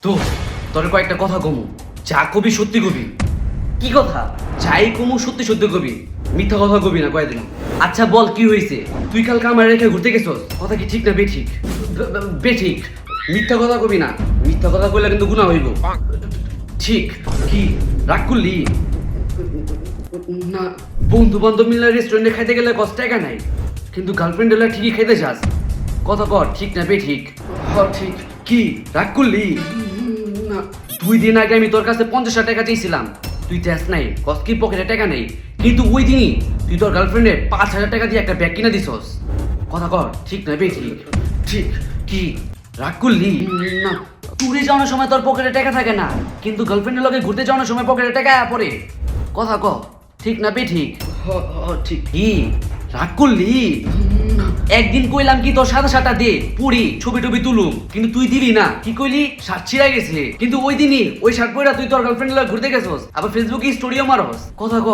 তো তোর কয়েকটা কথা কমু, যা কবি সত্যি কবি। কি কথা? যাই কমু সত্যি সত্যি কবি, মিথ্যা কথা কবি না, কয়ে দিলাম। আচ্ছা বল, কি হয়েছে? তুই কালকে আমার রেখে ঘুরতে গেছস, কথা কি ঠিক না বেঠিক? বেঠিক। মিথ্যা কথা কবি না, মিথ্যা কথা কইলে কিন্তু গুনাহ হইব। ঠিক। কি রাগ করলি? না, বন্ধু বান্ধব মিলে রেস্টুরেন্টে খাইতে গেলে কষ্ট টাকা নাই, কিন্তু গার্লফ্রেন্ড হলে ঠিকই খাইতে যাস। কথা কর, ঠিক না বেঠিক? ঠিক। কি রাগ করলি? না, 2 দিন আগে আমি তোর কাছে 50,000 টাকা চেয়েছিলাম, তুই দেস নাই, কস্কির পকেটে টাকা নেই, কিন্তু ওই দিনই তুই তোর গার্লফ্রেন্ডে 5,000 টাকা দিয়ে একটা ব্যাগ কিনে দিছস। কথা কর, ঠিক না বেঠিক? ঠিক। কি রাগ করলি? না, ট্যুরে যাওয়ার সময় তোর পকেটে টাকা থাকে না, কিন্তু গার্লফ্রেন্ডের লগে ঘুরতে যাওয়ার সময় পকেটে টাকা আয়া পড়ে। কথা ক, ঠিক না বেঠিক? ঠিক। কি রাগ করলি? একদিন কইলাম কি তোর সাদা সাটা দে পুরি ছবি টবি তুলুম, কিন্তু তুই দিলি না। কি কইলি? শার্ট ছিঁড়া গেছে, কিন্তু ওই দিনই ওই শার্ট পরে তুই তোর গার্লফ্রেন্ড ঘুরতে গেছস, আবার ফেসবুকে স্টোরিও মারস। কথা ক।